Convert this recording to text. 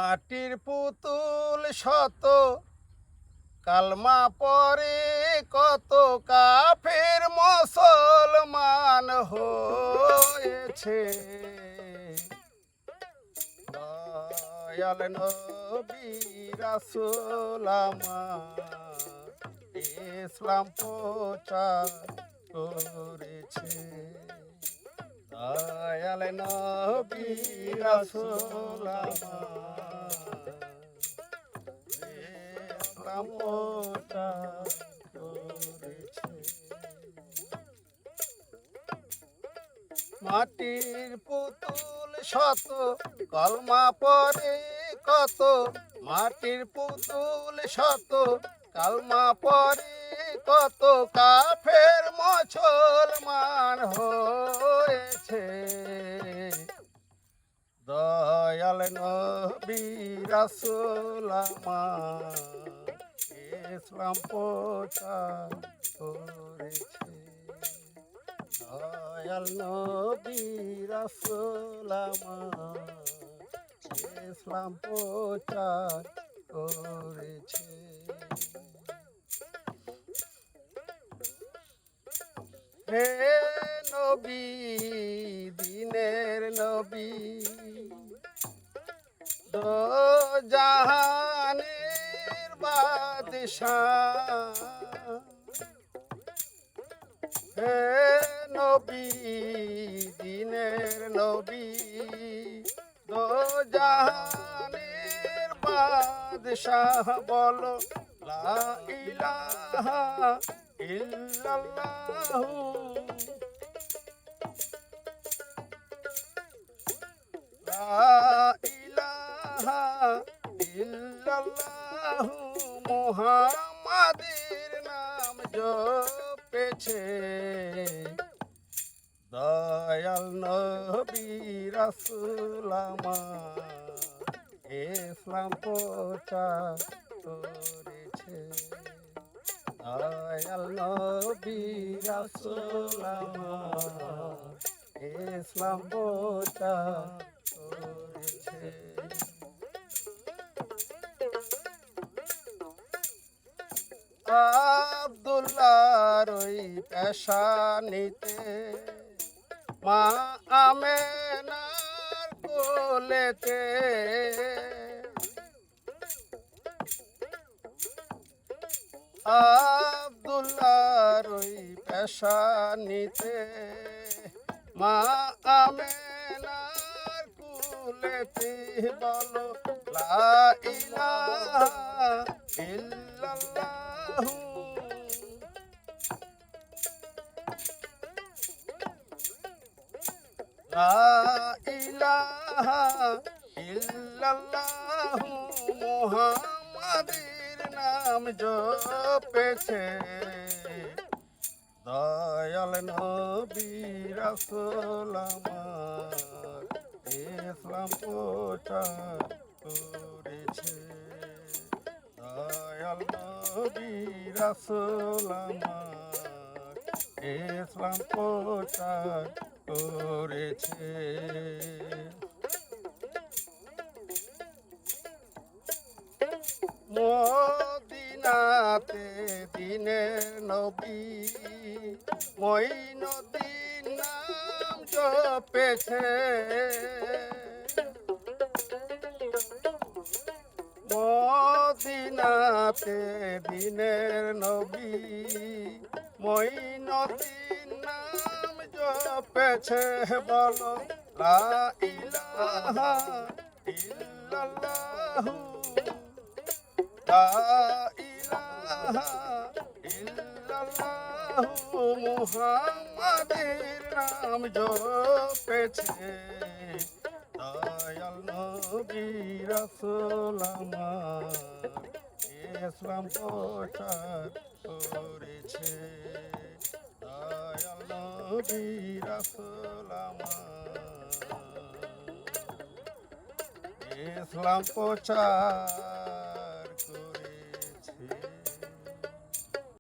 মাটির পুতুল শত কালমা পরে কত কাফের মুসলমান হয়েছে। দয়াল নবী রাসূল আমার ইসলাম প্রচার করেছে। দয়াল নবী রাসূল আমার ইসলাম প্রচার করেছে। মাটির পুতুল শত কলমা পরে কত, মাটির পুতুল শত কালমা পরে কত কাফের মুসলমান হয়েছে। দয়াল নবী রাসূল আমার ইসলাম প্রচার করেছে। দয়াল নবী রাসূল আমার ইসলাম প্রচার করেছে। হে নবী দিনের নবী, দো জাহানের বাদশাহ, হে নবী দিনের নবী, দো জাহানের বাদশাহ, বলো লা ইলাহা ইল্লাল্লাহু, লা ইলাহা ইল্লাল্লাহু, মুহাম্মাদের নাম জপেছে। দয়াল নবী রাসূল আমার ইসলাম প্রচার করেছে। দয়াল নবী রাসূল আমার ইসলাম প্রচার করেছে। আব্দুল্লাহর ওই পেশানিতে মা আমেনার কোলেতে, আব্দুল্লাহর ওই পেশানিতে মা আমেনার কোলেতে, বলো লা ইলাহা ইল্লাল্লাহু, লা ইলাহা ইল্লাল্লাহু, মুহাম্মাদের নাম জপেছে। দয়াল নবী রাসূল আমার ইসলাম প্রচার করেছে। দয়াল নবী রাসূল আমার ইসলাম প্রচার করেছে। মদিনাতে দিনের নবী মঈনুদ্দিন নাম জপেছে। মদিনাতে দিনের নবী মঈনুদ্দিন নাম জপেছে, বলো লা ইলাহা ইল্লাল্লাহু, লা ইলাহা ইল্লাল্লাহু, মুহাম্মাদের নাম জপেছে। দয়াল নবী রাসূল আমার ইসলাম প্রচার করেছে। দয়াল নবী রাসূল আমার ইসলাম প্রচার